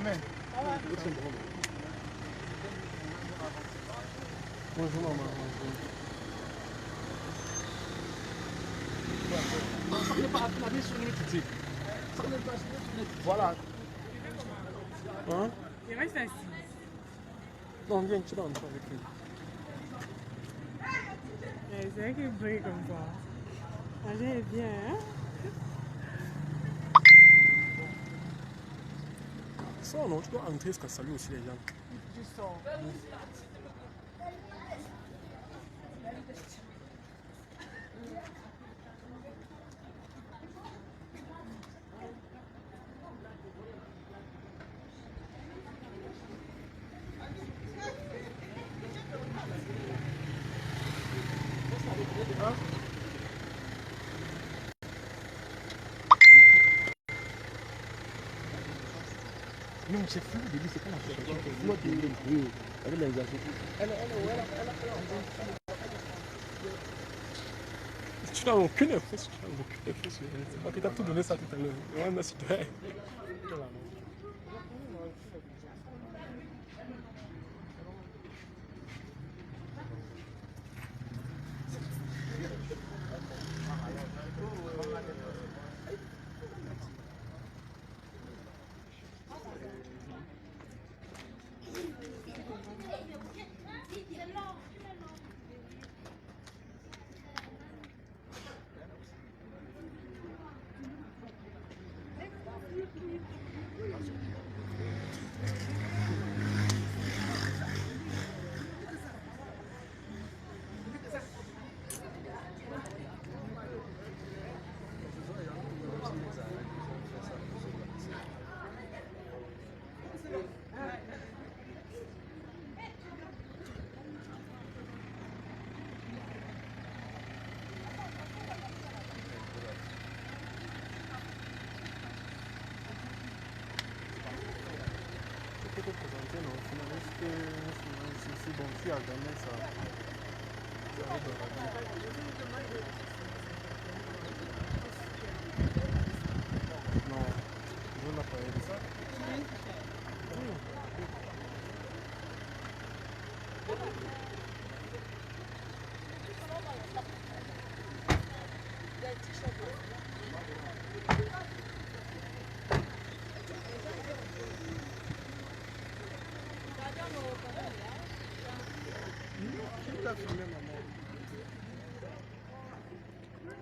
Amen. Bonjour maman. Voilà. Hein? Il reste assis. Non, viens, tu vas entrer avec lui. C'est vrai qu'il brille comme ça. Manger est bien, hein? Ça, non, tu dois entrer jusqu'à saluer aussi les gens. Tu sors. Non, c'est flou de lui, c'est pas la fleur. Fleur de lui. Oui, avec les exercices. Tu n'as aucune info sur elle. Aucune info sur elle. C'est pas que tu as tout donné ça tout à l'heure. On a su toi. Peut présenter non, finaliste, c'est bon, qui a gagné ça. Ça va dans la vie. Non, je n'ai pas aidé ça.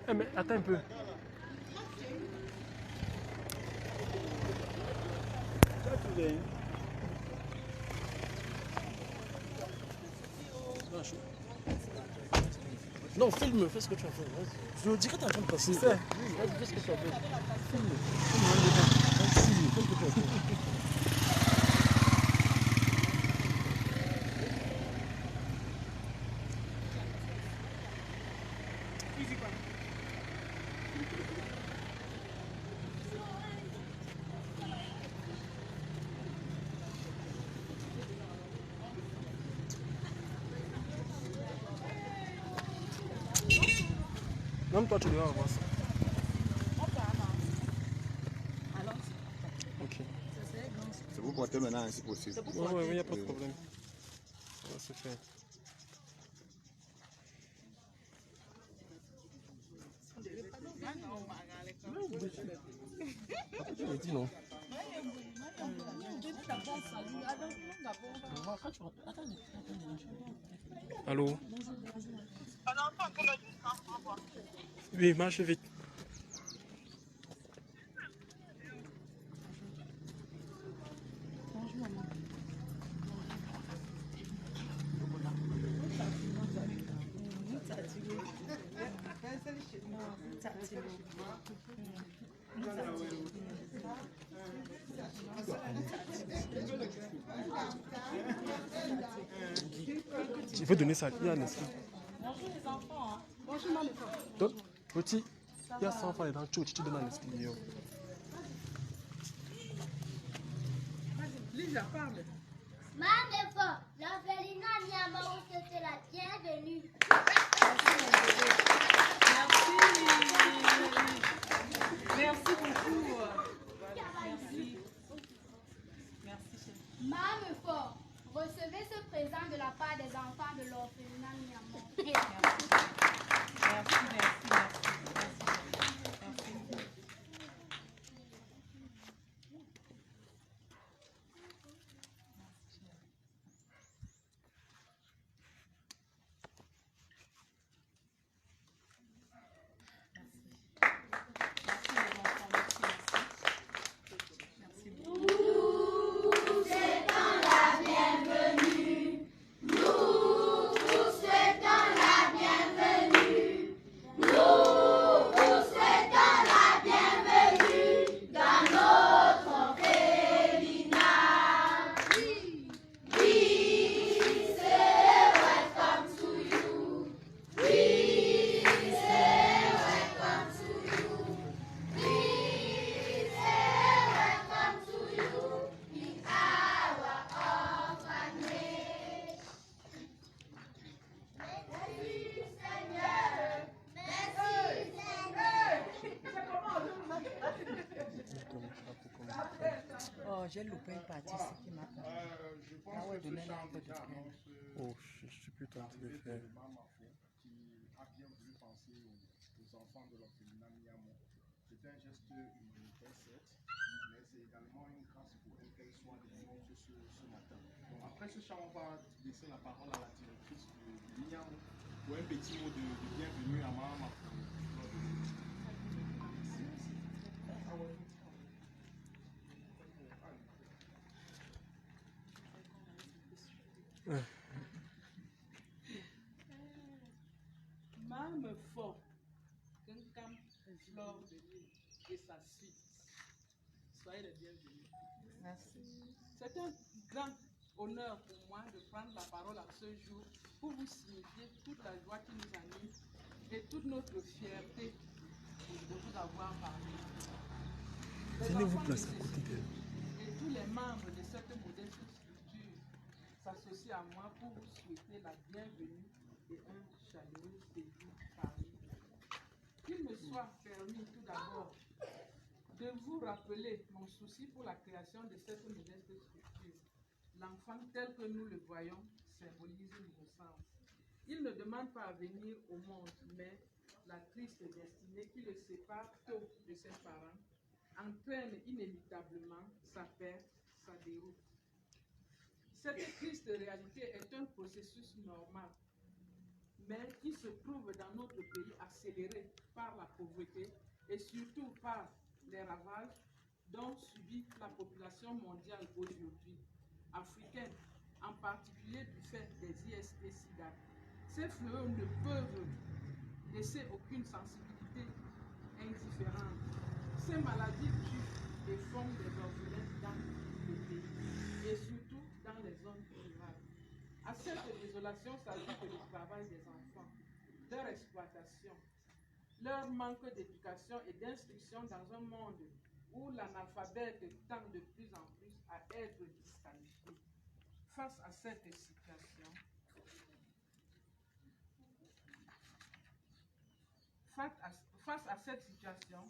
Eh mais attends un peu. Non, filme, fais ce que tu as fait. Je dirais que tu es en train de passer. C'est. Vas-y, fais ce que tu as fait. Filme. Filme, fais ce que tu as fait. Même toi, tu dois avoir ça. Ok. C'est vous porter maintenant si possible. Oui, il n'y a pas de problème. Ça va se faire. Il dit non. Allô? Oui, marche vite. Il faut donner ça. Il y a un esprit. Bonjour les enfants. Bonjour maman. Donc, petit, il y a 100 francs dans tu donnes un esprit. Lisa, parle. Maman, l'orphelinat Niamao, c'est la bienvenue. Merci beaucoup. Merci. Merci. Mame fort, recevez ce présent de la part des enfants de l'orphelinat Miamon. Merci, merci, merci. Oh, j'ai loupé une partie, ce qui m'a parlé. Ah ouais, donner l'arbre de cœur. Oh, je suis plus tenté de faire. Qui a bien voulu penser aux enfants de l'orphelinat Miamon. C'est un geste humanitaire, certes, mais c'est également une grâce pour elle qu'elle soit des nôtres ce matin. Donc après ce chant, on va laisser la parole à la directrice de Miamon pour un petit mot de bienvenue à Maman. Mame fort, Kenkam, Flore de Lille et sa suite. Soyez les bienvenus. Merci. C'est un grand honneur pour moi de prendre la parole à ce jour pour vous signifier toute la joie qui nous anime et toute notre fierté de vous avoir parlé. Venez-vous placer à côté d'elle. Et tous les membres de cette modeste structure s'associent à moi pour vous souhaiter la bienvenue et un chaleureux séjour parmi nous. Qu'il me soit permis tout d'abord de vous rappeler mon souci pour la création de cette modeste structure. L'enfant tel que nous le voyons symbolise l'innocence. Il ne demande pas à venir au monde, mais la triste destinée qui le sépare tôt de ses parents entraîne inévitablement sa perte, sa déroute. Cette triste réalité est un processus normal, mais qui se trouve dans notre pays accéléré par la pauvreté et surtout par les ravages dont subit la population mondiale aujourd'hui, africaine, en particulier du fait des IST-SIDA. Ces fléaux ne peuvent laisser aucune sensibilité indifférente. Ces maladies tuent et font des orphelins dans le pays et surtout dans les zones rurales. À cette désolation s'ajoute le travail des enfants, leur exploitation, leur manque d'éducation et d'instruction dans un monde où l'analphabète tend de plus en plus à être disqualifié. Face à cette situation,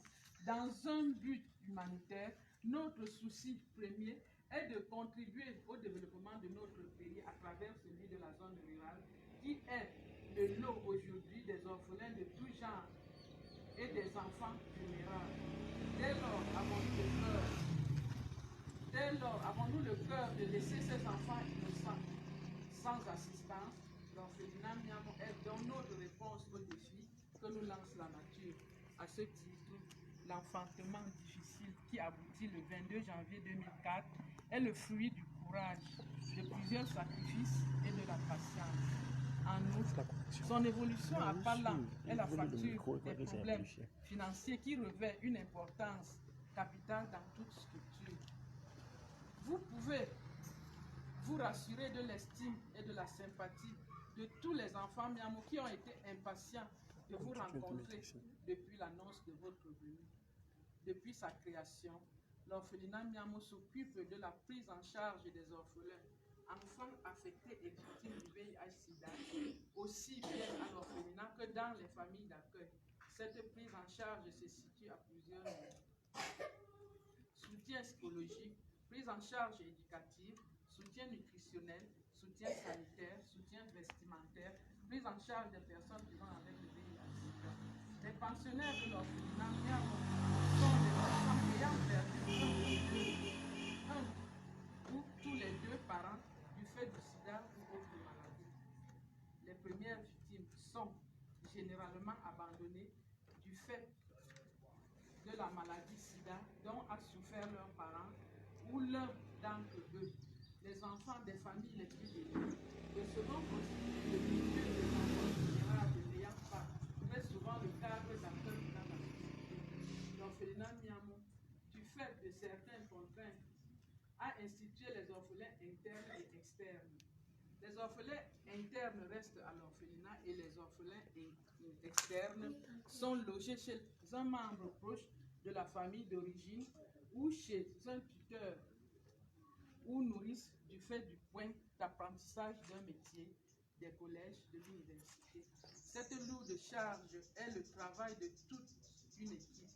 dans un but humanitaire, notre souci premier est de contribuer au développement de notre pays à travers celui de la zone rurale, qui est le lot aujourd'hui des orphelins de tout genre et des enfants vulnérables. Dès lors, avons-nous le cœur de laisser ces enfants innocents sans assistance? L'orphelinat Miamon est dans notre réponse au défi que nous lance la nature. À ce titre, l'enfantement difficile qui aboutit le 22 janvier 2004 est le fruit du courage, de plusieurs sacrifices et de la patience. En outre, son évolution à pas lent est la facture des problèmes financiers qui revêt une importance capitale dans toute structure. Vous pouvez vous rassurer de l'estime et de la sympathie de tous les enfants Miamon qui ont été impatients de vous rencontrer depuis l'annonce de votre venue. Depuis sa création, l'orphelinat Miamon s'occupe de la prise en charge des orphelins, enfants affectés et victimes du VIH-Sida, aussi bien à l'orphelinat que dans les familles d'accueil. Cette prise en charge se situe à plusieurs niveaux. Soutien psychologique, prise en charge éducative, soutien nutritionnel, soutien sanitaire, soutien vestimentaire, prise en charge des personnes vivant avec le VIH. Les pensionnaires de l'orphelinat sont des enfants ayant perdu un ou tous les deux parents du fait du sida ou autre maladie. Les premières victimes sont généralement abandonnées du fait de la maladie sida dont a souffert leurs parents ou l'un d'entre eux, les enfants des familles les plus démunies. Le second constitue le milieu des enfants vulnérables n'ayant pas très souvent le cadre d'accueil dans la société. L'orphelinat Miamou, du fait de certaines contraintes, a institué les orphelins internes et externes. Les orphelins internes restent à l'orphelinat et les orphelins externes sont logés chez un membre proche de la famille d'origine ou chez un tuteur ou nourrice du fait du point d'apprentissage d'un métier, des collèges, de l'université. Cette lourde charge est le travail de toute une équipe.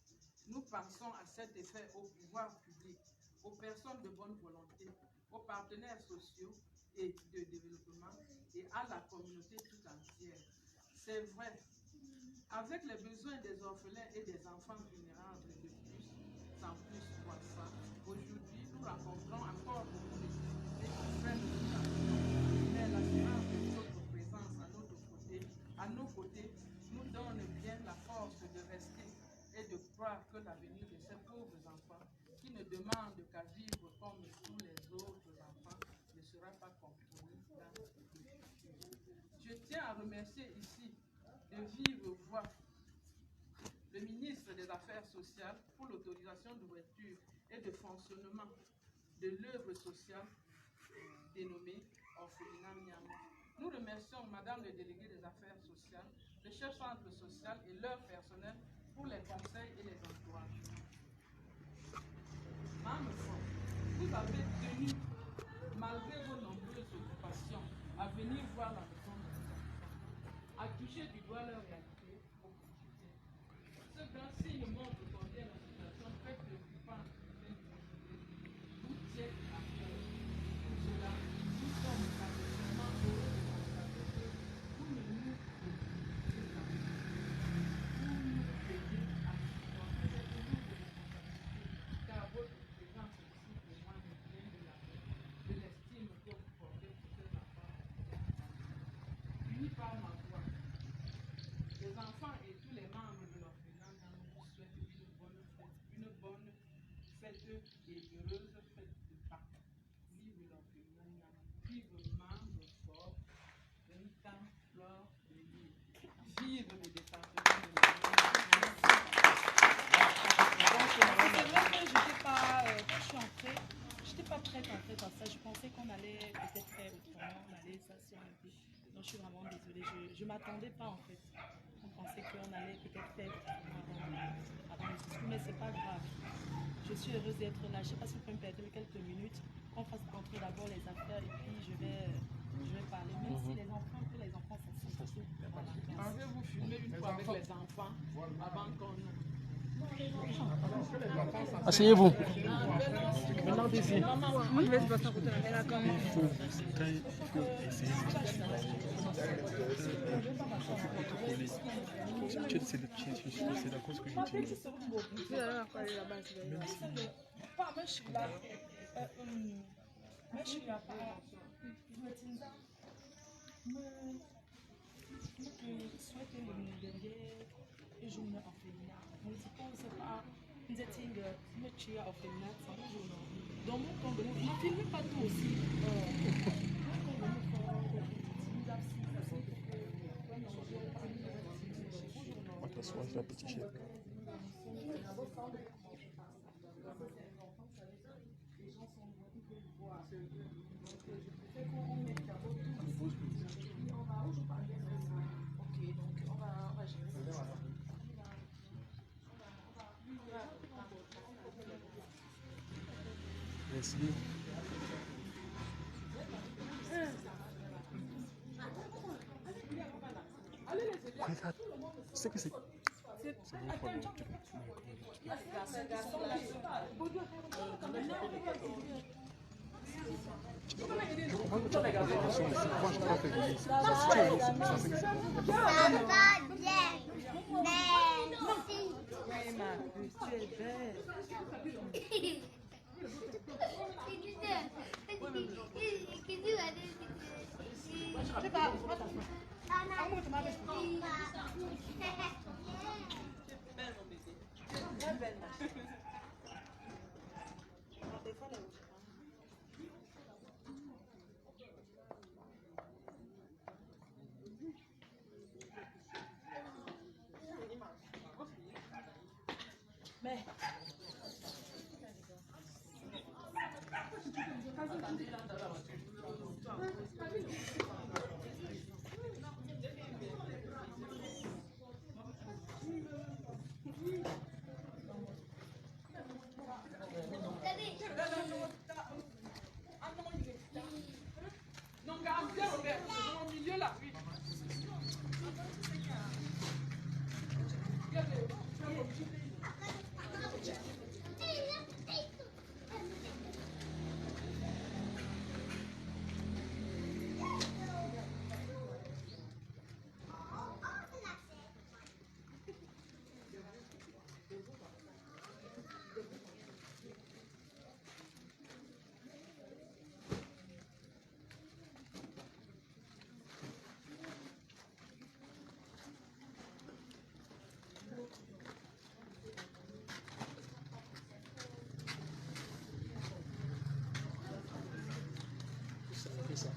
Nous pensons à cet effet au pouvoir public, aux personnes de bonne volonté, aux partenaires sociaux et de développement et à la communauté tout entière. C'est vrai, avec les besoins des orphelins et des enfants vulnérables de plus en plus croissants, aujourd'hui nous rencontrons encore beaucoup de difficultés auprès de nos actions. Mais l'assurance de notre présence à nos côtés, nous donne bien la force de rester et de croire que l'avenir de ces pauvres enfants, qui ne demandent qu'à vivre comme tous les autres enfants, ne sera pas compromis dans le futur. Je tiens à remercier ici de vive voix le ministre des Affaires sociales pour l'autorisation d'ouverture et de fonctionnement de l'œuvre sociale dénommée Orphelinat Miamou. Nous remercions Madame le délégué des Affaires sociales, le chef centre social et leur personnel pour les conseils et les encouragements. Mme Fon, vous avez tenu, malgré vos nombreuses occupations, à venir voir la maison de vos enfants, à toucher du doigt leur réalité au quotidien. Ce grand signe montre combien la situation très préoccupante vous tient à cœur. Pour cela, nous sommes particulièrement heureux de constater que vous ne nous obligez pas. Vous nous payez à supporter cette lourde responsabilité, car votre présence ici témoigne bien de l'estime que vous portez pour ces enfants. Unis par ma voix, les enfants et tous les membres de l'orphelinat vous souhaitent une bonne fête et heureuse fête de Pâques. Vive l'orphelinat, vive membre fort, Rita Flore de Lille. Vive le département de C'est vrai que je n'étais pas, quand je suis entrée, je n'étais pas prête en fait à ça. Je pensais qu'on allait peut-être faire autrement, on allait s'asseoir un peu. Donc je suis vraiment désolée, je ne m'attendais pas en fait. On pensait qu'on allait peut-être faire autrement avant le discours, mais c'est pas grave. Je suis heureuse d'être là. Je ne sais pas si vous pouvez me permettre quelques minutes, qu'on fasse rentrer d'abord les affaires et puis je vais parler. Même si les enfants, que les enfants s'assoient. Voilà. Pouvez-vous filmer une fois avec les enfants avant qu'on nous... Asseyez-vous. Moi, je vais se passer à côté de la caméra quand même. C'est la cause que j'utilise. Pas, moi je suis là. Moi je suis là. Je souhaite le dernier jour orphelinat. Je ne sais pas, nous étions notre orphelinat, ça va aujourd'hui. Dans mon temps de vie, je ne filme pas tout aussi. On va t'asseoir, la petite chef. Merci. Regarde, tu sais que c'est... C'est bon, Moi, je crois que Oui, ma puce, tu es belle. Mais Non, garde bien, Robert, c'est dans le milieu là, oui. c'est ça.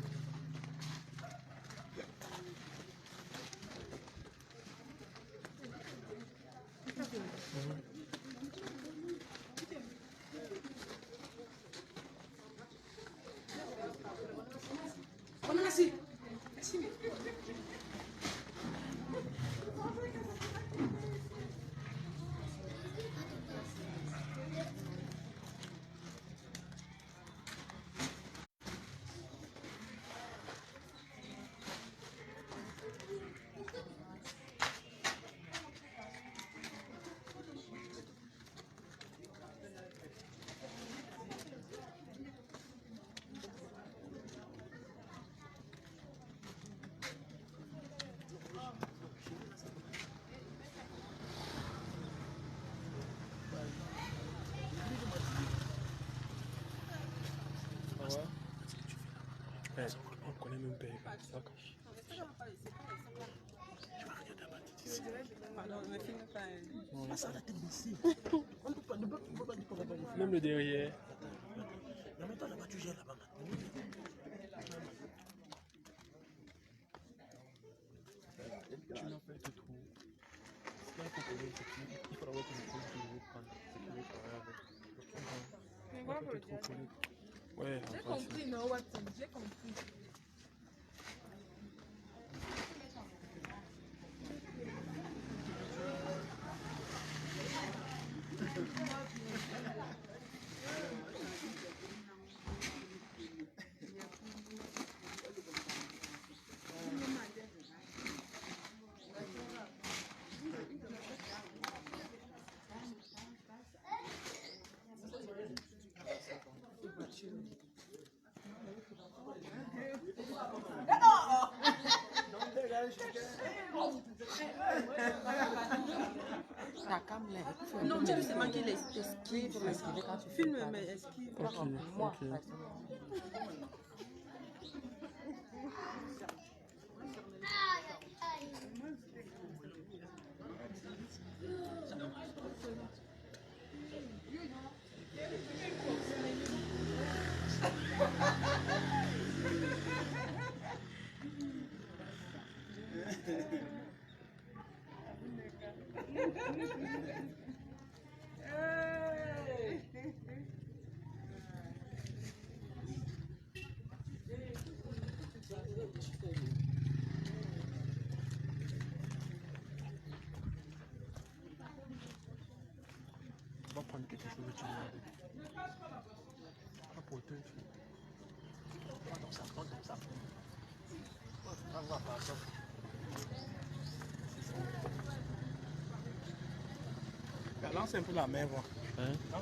On connaît même pas. On a la tête baissée. On ne peut pas dire qu'on va pas. Même le derrière. Mais en même temps, là-bas, tu gères là-bas. Tu n'as pas été trop. Il faudra voir que je pose de vous prendre. Mais quoi pour le dire? Ouais, j'ai compris, non, Watson, j'ai compris. ta cam là. Non, tu veux seulement qu'il esquive. Oui, il faut m'esquiver quand tu Filme, filmes. mais esquive. Moi, On va prendre quelque chose de tu veux. On va porter un truc. Prends ton sac, prends ton sac. On va voir par ça. Lance un peu la main, voir. Hein? Non?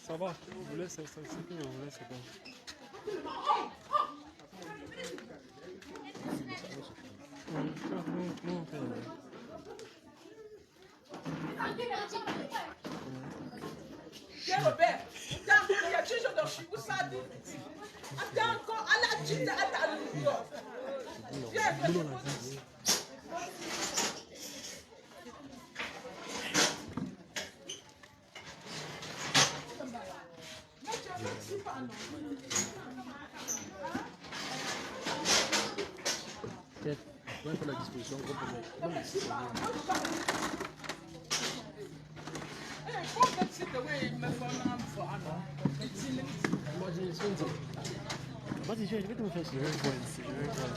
Ça va, vous laissez, c'est bien, vous laissez bon. Tiens, Robert, attends, il y a toujours dans Chibou ça dit. Attends encore, à la chute, attends le mur. Viens, Ouais, pour la disposition, gros problème. Vas-y, je vais te me faire ça. Je vais voir ici, je vais voir.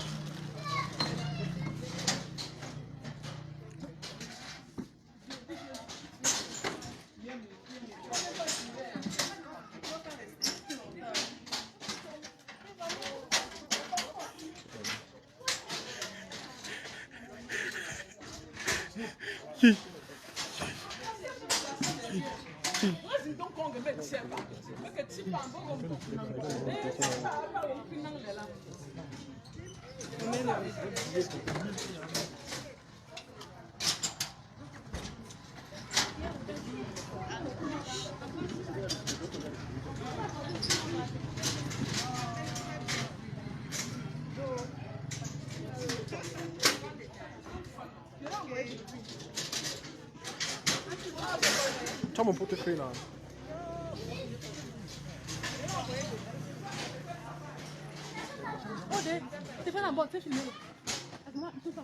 Tu as mon portefeuille là. Oh, t'es fait la boîte, fais filmer. Moi, tout ça.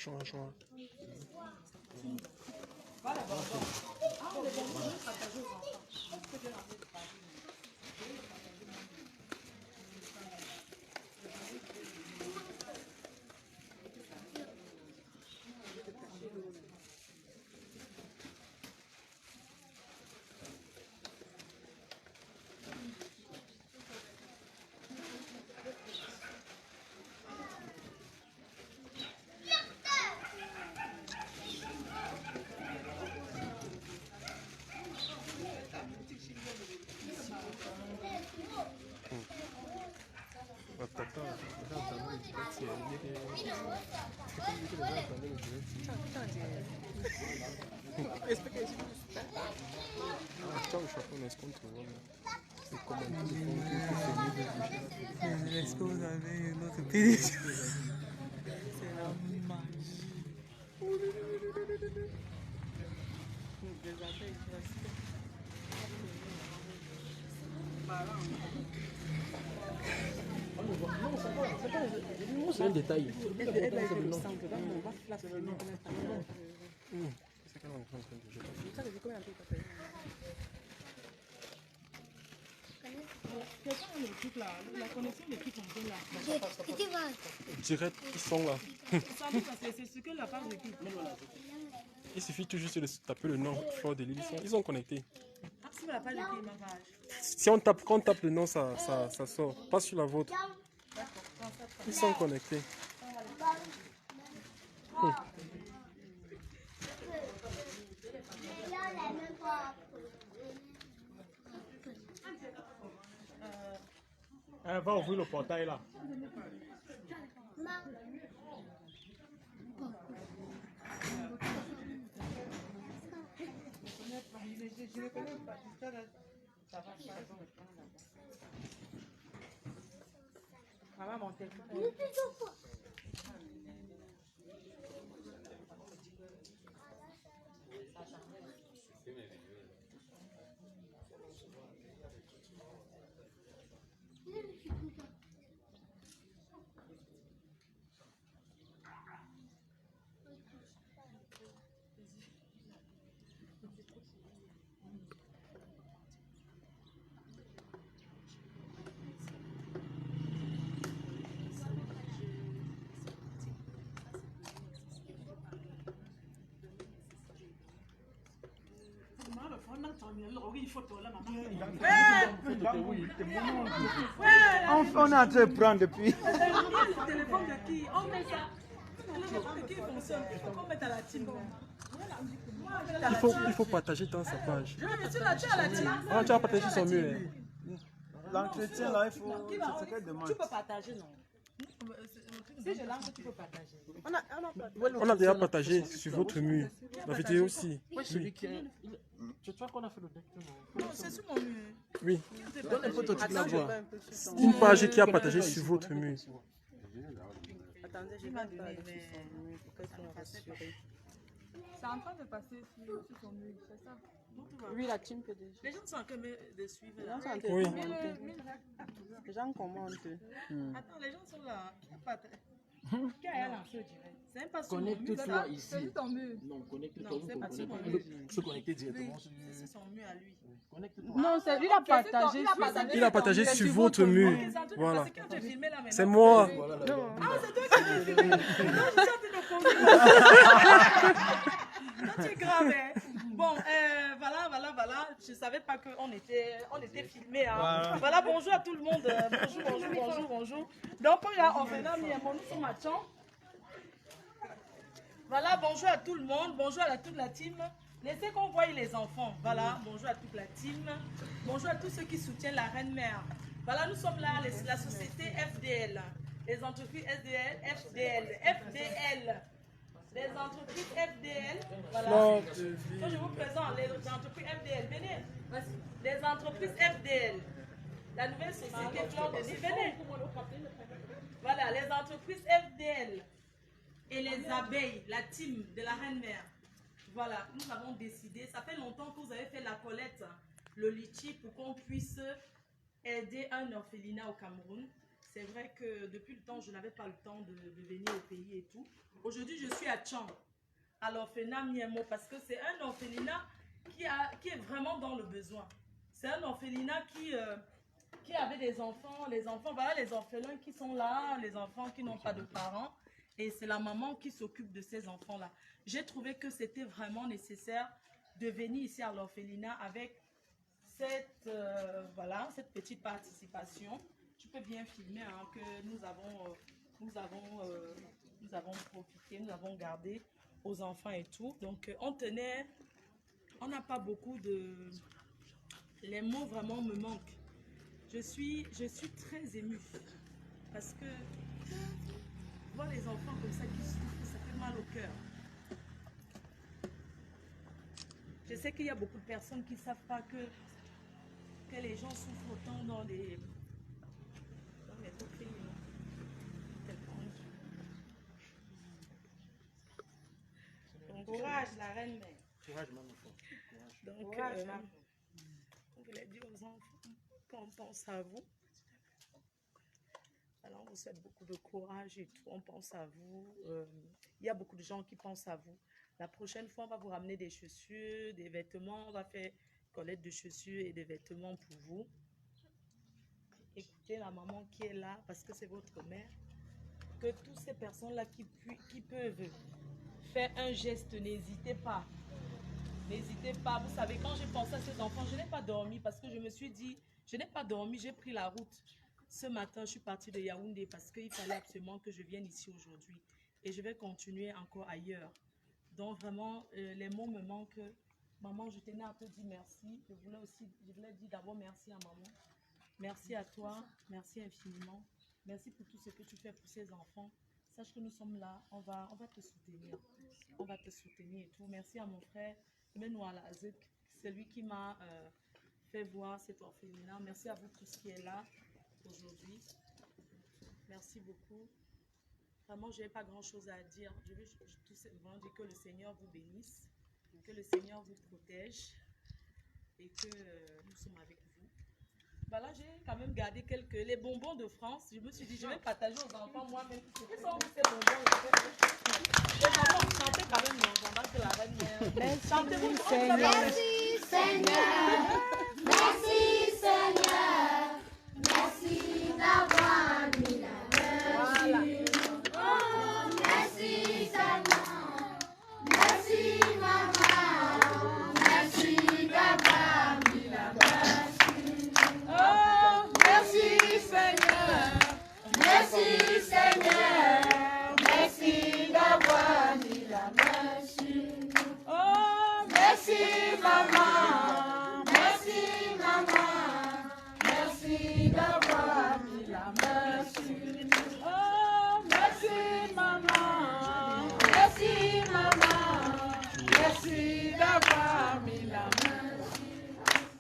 Juin. Voilà, bon. Ah, on est bon, partager aux enfants. Je pense que je vais ramener de Paris. Est-ce que vous avez une autre télévision? C'est la magie. Des abeilles classiques. C'est un détail. Elle a été le sang dedans, on va placer le nom. C'est qu'elle est en train de jouer. Ça veut dire combien de temps ça fait? Quels sont les trucs là? La connexion des trucs en là. Direct, ils sont là. Sans doute parce que c'est ce que la page de qui. Il suffit tout juste de taper le nom Fleur de Lille. Ils sont connectés. Ah, c'est la page de qui, ma page? Si on tape, quand on tape le nom, ça sort. Pas sur la vôtre. Ils sont connectés. Elle va ouvrir le portail là. Je ne connais pas. Ça va, ça va monter. On est en train de prendre depuis. Le téléphone de qui? On met ça. Le téléphone de qui fonctionne? On met à la team. Il faut partager dans sa page. Je suis là, tu es à la team. Ah, tu as partagé son mur. L'entretien là, il faut. C'est ce qu'elle demande. Tu peux partager, non? Si je lance, tu peux partager. On a déjà partagé sur votre mur. La vidéo aussi. Oui. Tu vois qu'on a fait le deck. Non, c'est sur mon mur. Oui. Donne un peu ton truc là-bas. Une page qui a partagé sur votre mur. Attendez, je vais donner pour qu'elle soit rassurée. C'est en train de passer sur son mur, c'est ça? Oui, la team peut déjà. Les gens sont en train de suivre. Les gens sont en train de Oui. commenter. Les gens commentent. Attends, les gens sont là. Qui a partagé? Qui a lancé au direct? C'est même pas sur mon mur. Connecte-toi ici. C'est sur ton mur. Non, connecte-toi. Non, c'est pas sur mon mur. Se connecter directement sur. C'est son mur à lui. Connecte-toi. Non, c'est lui qui a partagé. Il a partagé sur votre mur. Ok, c'est en train de Voilà. passer quand j'ai filmé là maintenant. C'est moi. Ah, c'est toi qui l'as filmé. Non, je suis en train de conduire. Non, tu es grave, hein. Bon, voilà. Je savais pas qu'on était filmé. Hein. Voilà, bonjour à tout le monde. Bonjour. Donc, on fait là, nous sommes à Tchon. Voilà, bonjour à tout le monde. Bonjour à toute la team. Laissez qu'on voie les enfants. Voilà, bonjour à toute la team. Bonjour à tous ceux qui soutiennent la Reine-Mère. Voilà, nous sommes là, la société FDL. Les entreprises FDL. Les entreprises FDL. Voilà. Donc, je vous présente les entreprises FDL. Venez. Les entreprises FDL. La nouvelle société Fleur de Lille. Venez. Voilà, les entreprises FDL. Et les abeilles, la team de la Reine-Mère. Voilà, nous avons décidé, ça fait longtemps que vous avez fait la collecte, le litchi, pour qu'on puisse aider un orphelinat au Cameroun. C'est vrai que depuis le temps, je n'avais pas le temps de venir au pays et tout. Aujourd'hui, je suis à Tchang, à l'orphelinat Miemo, parce que c'est un orphelinat qui est vraiment dans le besoin. C'est un orphelinat qui avait des enfants, voilà les orphelins qui sont là, les enfants qui n'ont pas de parents. Et c'est la maman qui s'occupe de ces enfants-là. J'ai trouvé que c'était vraiment nécessaire de venir ici à l'orphelinat avec cette petite participation. Tu peux bien filmer hein, que nous avons profité, nous avons gardé aux enfants et tout. Donc on n'a pas beaucoup de... Les mots vraiment me manquent. Je suis très émue parce que voir les enfants comme ça qui souffrent, ça fait mal au cœur. Je sais qu'il y a beaucoup de personnes qui ne savent pas que les gens souffrent autant dans les autres pays. Donc, courage, la reine mère. Courage, maman. Courage. Donc, on voulait dire aux enfants qu'on pense à vous. Alors, on vous souhaite beaucoup de courage et tout. On pense à vous. Il y a beaucoup de gens qui pensent à vous. La prochaine fois, on va vous ramener des chaussures, des vêtements. On va faire collecte de chaussures et de vêtements pour vous. Écoutez la maman qui est là, parce que c'est votre mère. Que toutes ces personnes-là qui peuvent faire un geste, n'hésitez pas. N'hésitez pas. Vous savez, quand j'ai pensé à ces enfants, je n'ai pas dormi parce que je me suis dit, je n'ai pas dormi, j'ai pris la route. Ce matin, je suis partie de Yaoundé parce qu'il fallait absolument que je vienne ici aujourd'hui. Et je vais continuer encore ailleurs. Donc vraiment, les mots me manquent. Maman, je tenais à te dire merci. Je voulais dire d'abord merci à maman. Merci à toi. Merci infiniment. Merci pour tout ce que tu fais pour ces enfants. Sache que nous sommes là. On va te soutenir. On va te soutenir et tout. Merci à mon frère Menoua Lazek. C'est lui qui m'a fait voir cet orphelinat. Merci à vous tous qui êtes là aujourd'hui. Merci beaucoup. Vraiment, je n'ai pas grand-chose à dire. Je veux tout simplement dire que le Seigneur vous bénisse, que le Seigneur vous protège et que nous sommes avec vous. Voilà, j'ai quand même gardé les bonbons de France. Je me suis dit, je vais partager aux enfants moi-même. Quels sont ces bonbons? Les enfants, chantez quand même pendant que la reine vient. Chantez-vous. Merci Seigneur. Merci Seigneur. Merci d'avoir mis la main. Oh, merci Seigneur. Merci maman. Merci d'avoir mis la main. Oh, merci Seigneur. Merci Seigneur. Merci d'avoir mis la main sur nous. Oh, Merci maman. Merci maman. Merci d'avoir mis la main sur nous. oh, merci maman. Merci maman. Merci d'avoir mis la main.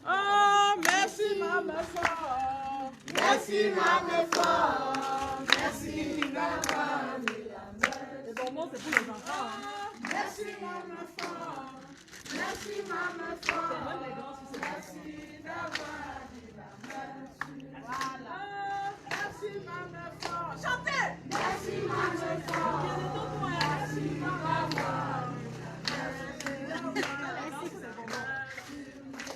Oh, merci maman fort. Merci maman fort. Merci d'avoir mis la main. Les bonbons, c'est pour les enfants. Hein. Merci maman fort. Merci maman fort. Même les grands, si c'est Merci d'avoir mis la main sur nous. Voilà. Merci maman fort. Chantez. Merci maman fort. Merci maman fort.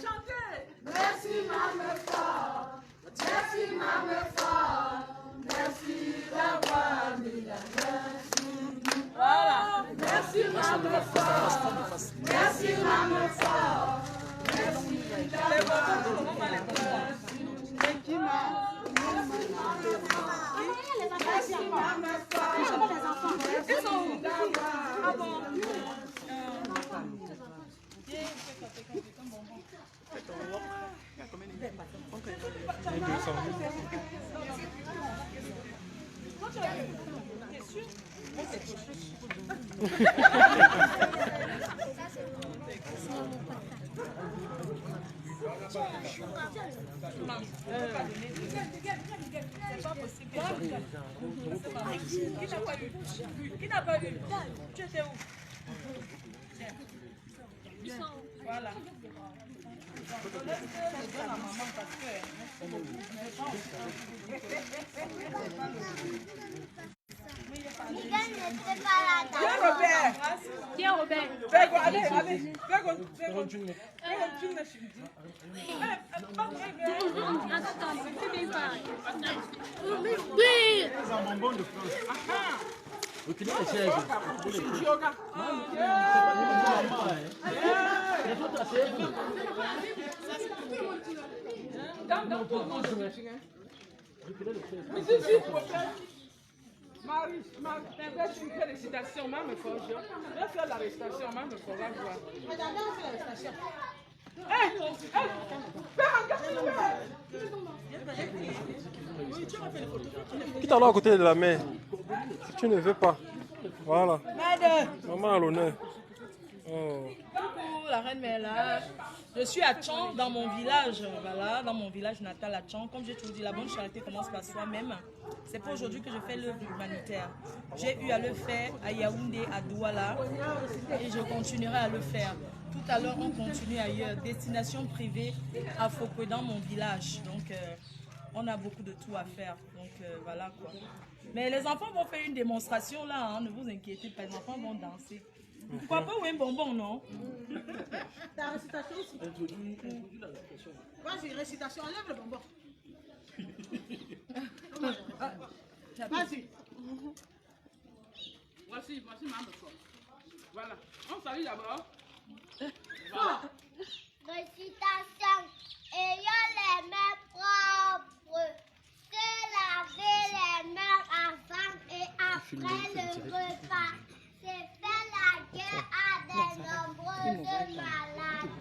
Chantez. Merci maman fort. Merci maman fort. Merci d'avoir mis la main sur nous. Voilà. Merci maman fort. Merci maman fort. Merci d'avoir mis la main sur nous. Merci maman fort. Ils sont où? Ah bon? T'es sûr? C'est pas possible. Qui n'a pas eu? Qui n'a pas eu? Tu étais où? Voilà. Je donne à maman parce que Tiens, Robert. Tiens, Robert. Fais quoi? Allez, allez. Fais quoi? Fais quoi? Oui. C'est un bonbon de France. Reculez les chaises. Marie, fais une récitation, même fort. Je vais faire la récitation, même fort. Va voir. Quitte alors à côté de la mer. Si tu ne veux pas. Voilà. Maman à l'honneur. Oh. Coucou, la reine Mela. Je suis à Tchang, dans mon village. Voilà, dans mon village natal à Tchang. Comme j'ai toujours dit, la bonne charité commence par soi-même. C'est pour aujourd'hui que je fais l'œuvre humanitaire. J'ai eu à le faire à Yaoundé, à Douala. Et je continuerai à le faire. Tout à l'heure, on continue ailleurs. Destination privée à Fokwe, dans mon village. Donc, on a beaucoup de tout à faire. Donc, voilà quoi. Mais les enfants vont faire une démonstration là. Hein, ne vous inquiétez pas, les enfants vont danser. Pourquoi pas un bonbon, non? Ta récitation aussi. Vas-y, récitation, enlève le bonbon. Vas-y. Voici ma méthode. Voilà. On salue d'abord. Voilà. Récitation. Ayant les mains propres, se laver les mains avant et après le repas. C'est faire la guerre à des nombreuses maladies.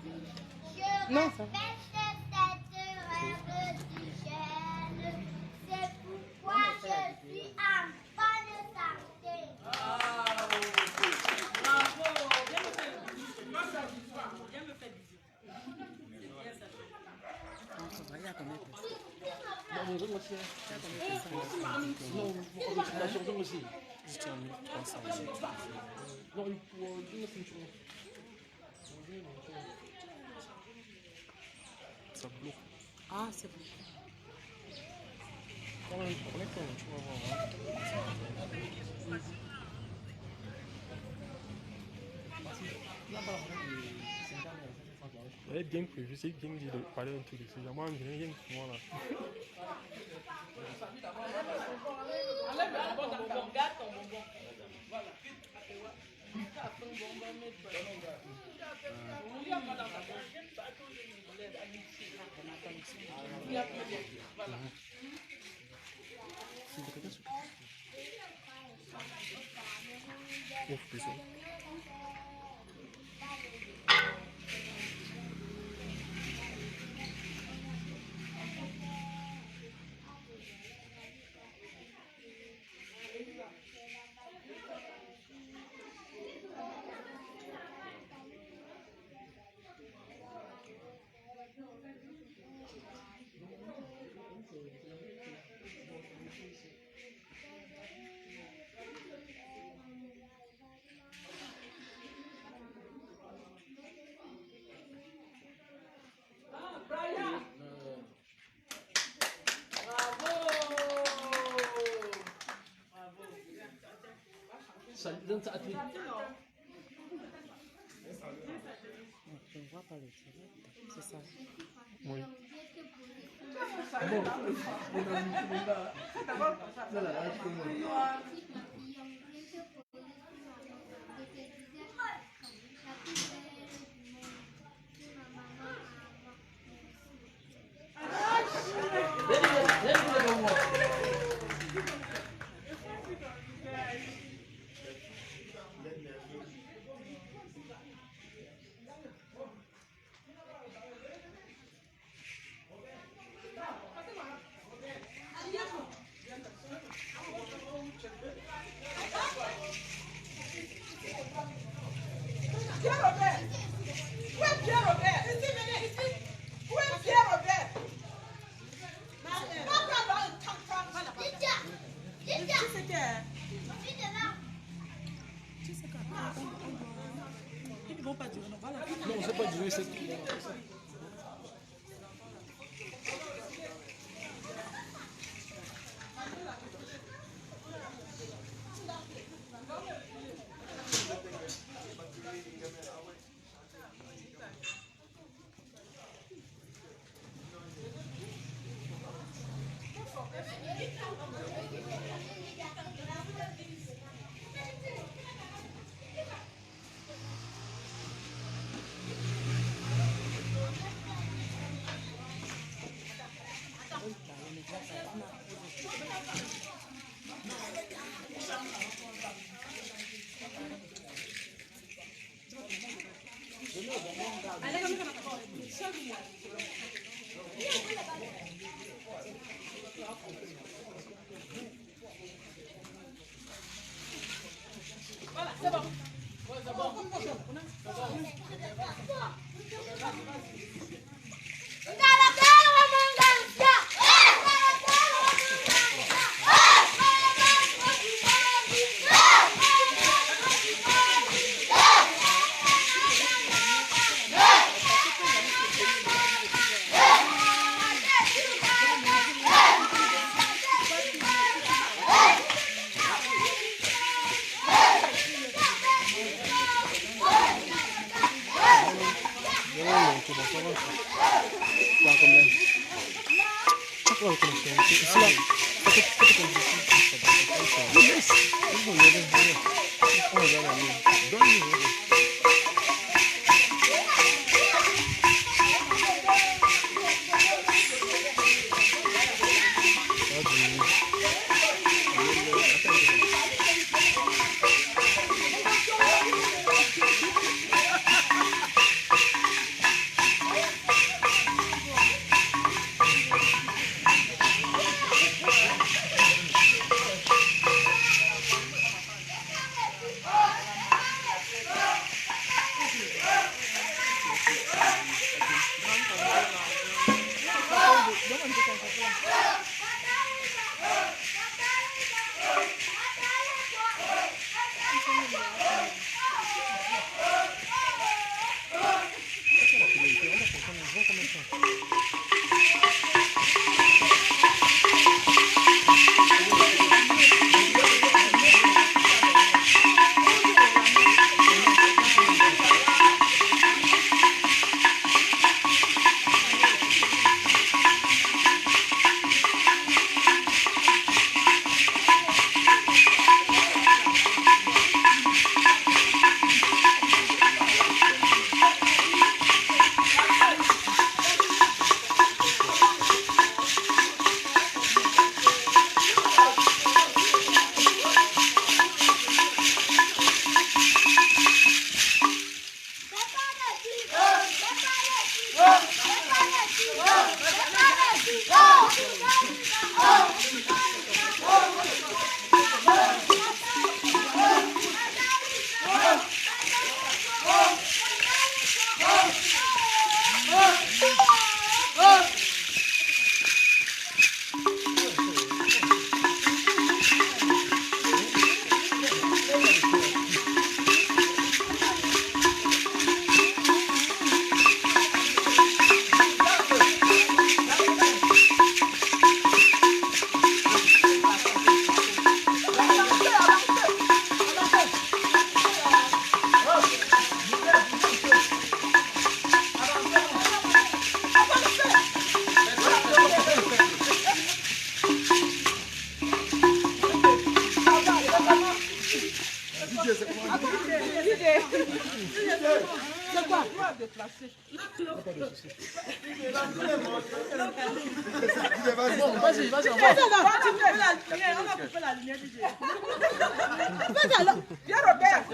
Je respecte cette règle d'hygiène. C'est pourquoi je suis en bonne santé. Bravo! Viens me faire des bisous. Viens me faire des bisous. Viens ça. Ça bloque. Ah, c'est bon. On est comme tu vas voir. Elle est bien prévue, c'est bien dit de parler un truc de ce genre. Moi, je n'ai rien pour moi là. Enlève le bonbon dans ta main. Garde ton bonbon. Voilà. Ouf, désolé. Dans sa atelier. Je ne vois pas le tirette. C'est ça. Oui. Pierre Robert. Où est Pierre Robert? Ici, venez ici. Où est Pierre Robert? Ils ne vont pas durer. Voilà. Non, c'est pas du c'est. Vas-y, vas-y, on va couper la lumière, DJ. Viens, Robert.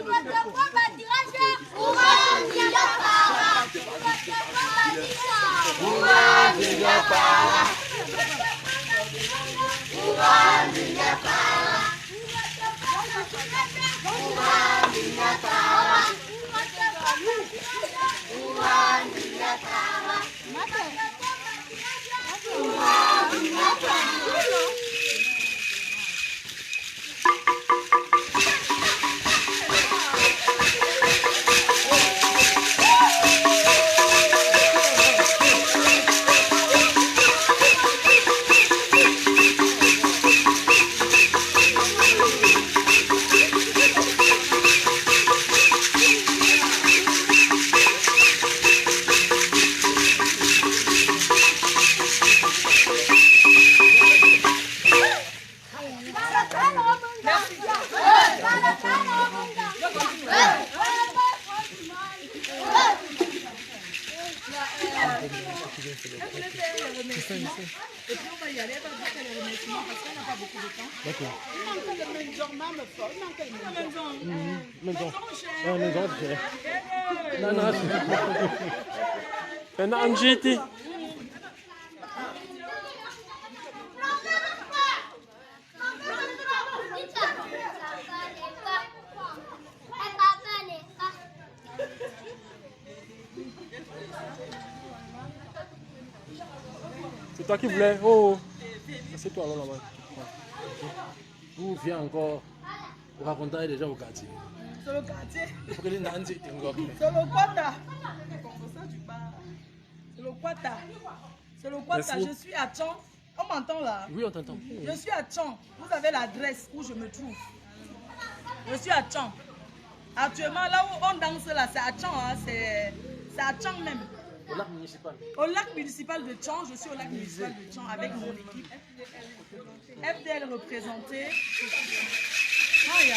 pas dire quel est le remerciement parce qu'on n'a pas beaucoup de temps. D'accord. Il manque le maison, même fort. Il manque le maison. Maison. Maison, Maison, je dirais. Non, non. Maintenant, Angie, c'est toi qui voulais. Oh, c'est toi là-bas. Vous venez encore pour raconter les gens au quartier. c'est le quartier. Il faut que les Nantes C'est le Quata. C'est le Quata. C'est le Quata. Merci. Je suis à Tchon. On m'entend là? Oui, on t'entend. Je suis à Tchon. Vous avez l'adresse où je me trouve. Je suis à Tchon. Actuellement, là où on danse là, c'est à Tchon. Hein, c'est à Tchon même. Au lac municipal. Au lac municipal de Tchon. Je suis au lac municipal de Tchon avec mon équipe. FDL représenté. Ah, il y a...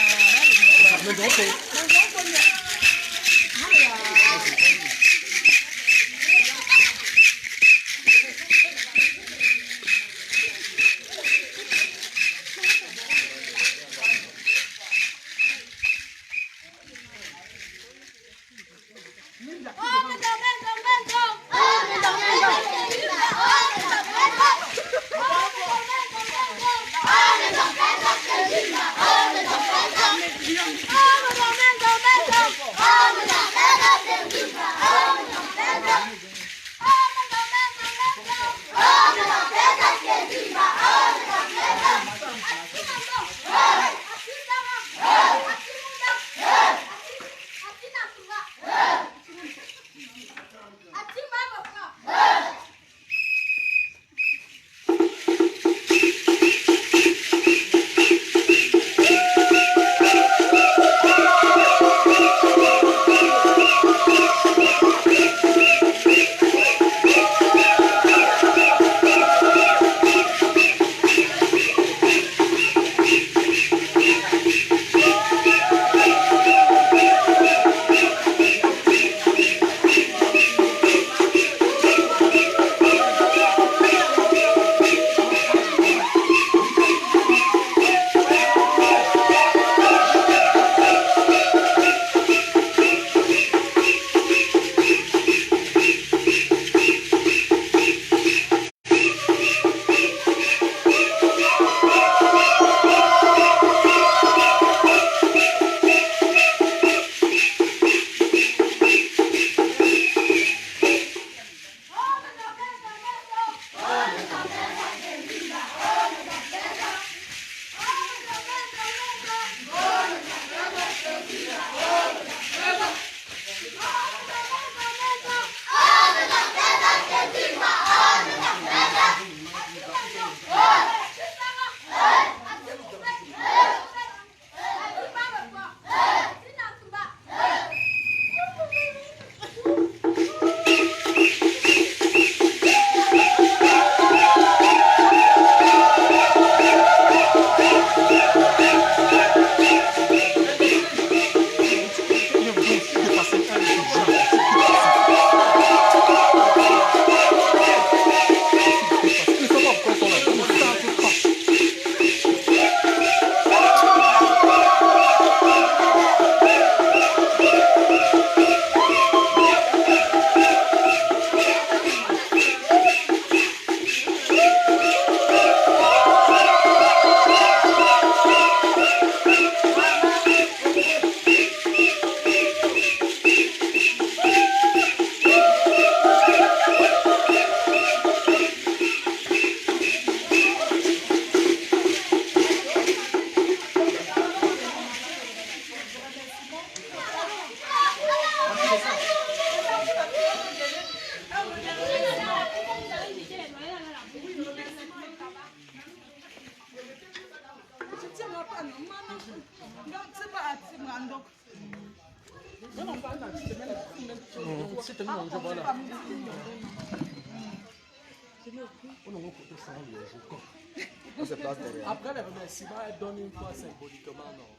Après les remerciements, elle donne une fois symboliquement, non?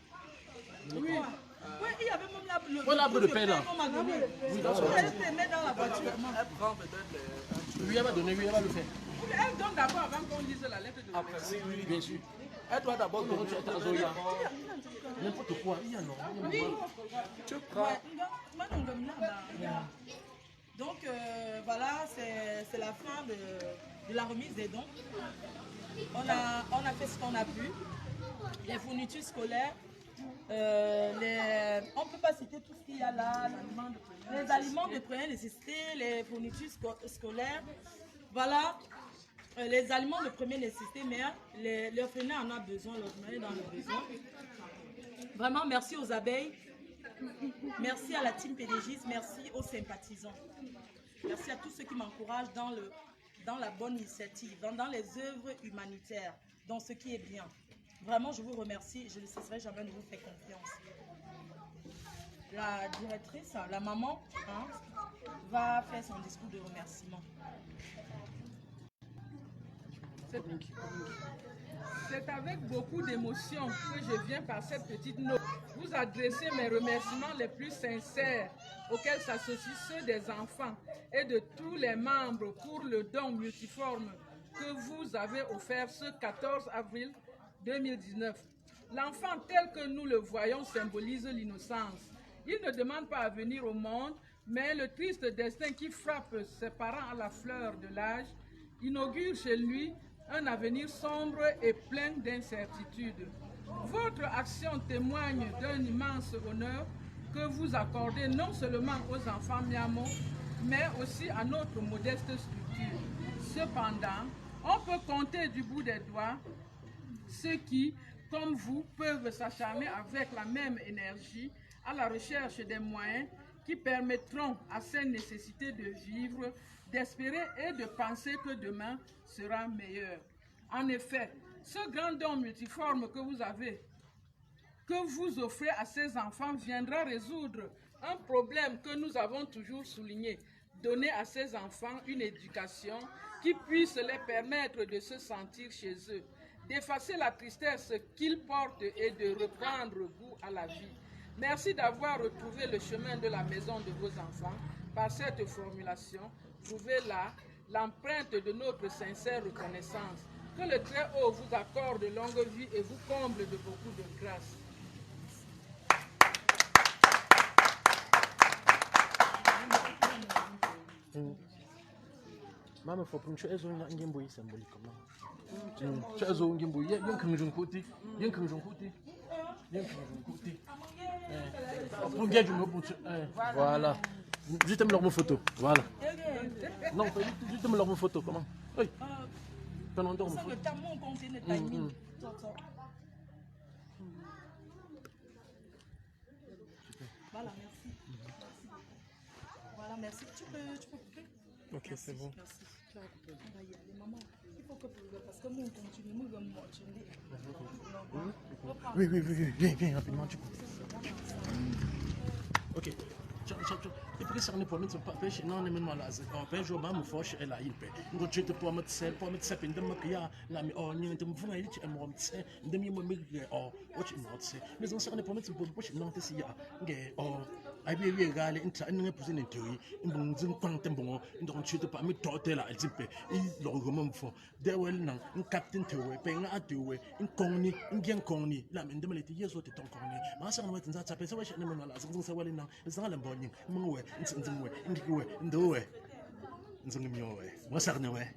Oui. Oui, il y avait même l'arbre de paix là. Oui, dans la voiture. Elle prend peut-être les... Oui, elle va donner, oui, elle va le faire. Elle donne d'abord avant qu'on lise la lettre de Après, remerciement. oui, bien sûr. Elle doit d'abord donner à Zoya. N'importe quoi, il y en a. Tu prends. Donc voilà, c'est la fin de la remise des dons. On a fait ce qu'on a pu. Les fournitures scolaires, on ne peut pas citer tout ce qu'il y a là, les aliments de première nécessité, les fournitures scolaires. Voilà, les aliments de première nécessité, mais l'orphelinat en a besoin, l'orphelinat est dans le besoin. Vraiment, merci aux abeilles, merci à la team PDGIS, merci aux sympathisants. Merci à tous ceux qui m'encouragent dans la bonne initiative, dans les œuvres humanitaires, dans ce qui est bien. Vraiment, je vous remercie, je ne cesserai jamais de vous faire confiance. La directrice, la maman, va faire son discours de remerciement. C'est avec beaucoup d'émotion que je viens par cette petite note vous adresser mes remerciements les plus sincères auxquels s'associent ceux des enfants et de tous les membres pour le don multiforme que vous avez offert ce 14 avril 2019. L'enfant tel que nous le voyons symbolise l'innocence. Il ne demande pas à venir au monde, mais le triste destin qui frappe ses parents à la fleur de l'âge inaugure chez lui un avenir sombre et plein d'incertitudes. Votre action témoigne d'un immense honneur que vous accordez non seulement aux enfants Miamo, mais aussi à notre modeste structure. Cependant, on peut compter du bout des doigts ceux qui, comme vous, peuvent s'acharner avec la même énergie à la recherche des moyens qui permettront à ces nécessités de vivre, d'espérer et de penser que demain sera meilleur. En effet, ce grand don multiforme que vous offrez à ces enfants viendra résoudre un problème que nous avons toujours souligné, donner à ces enfants une éducation qui puisse les permettre de se sentir chez eux, d'effacer la tristesse qu'ils portent et de reprendre goût à la vie. Merci d'avoir retrouvé le chemin de la maison de vos enfants. Par cette formulation, trouvez là l'empreinte de notre sincère reconnaissance. Que le Très-Haut vous accorde longue vie et vous comble de beaucoup de grâce. Mama for puncho ezo nga ngimbo isemboli kama. Cha ezo ngimbo yankan junkuti, yankan junkuti. Voilà. Juste me leur mon photo. Voilà. Non, juste me leur mon photo. Comment? Oui. Pendant mon photo. Voilà, merci. Voilà, merci. Tu peux couper? Ok, c'est bon. Merci. Tu vas couper. On va y aller, maman. Il faut que parce que nous on continue, nous allons continuer. Oui, viens rapidement, tu coupes. Ok. E perché se ne può mettere un pesce non nemmeno alla per giocare ma forse è la il pe non c'è può mettere in ma che ya la mi niente mi funga dice e mo mettere in mi mo mi o ci no se mi sono ne può mettere un po' non te sia che ai bi gale intra in ne pusin in teori in bunzin kwante bongo in c'è pa mi totela il zippe il logo mo fo de wel nan in captain tewe pe nga tewe in kongni in gen kongni la mi ndemele ti yeso te ton kongni ma sa no mettere za tsa pe se wa ne mo la sa wel nan za la mbonyi mwe nzingwe ndiwe ndowe nzingimyowe wasarnewe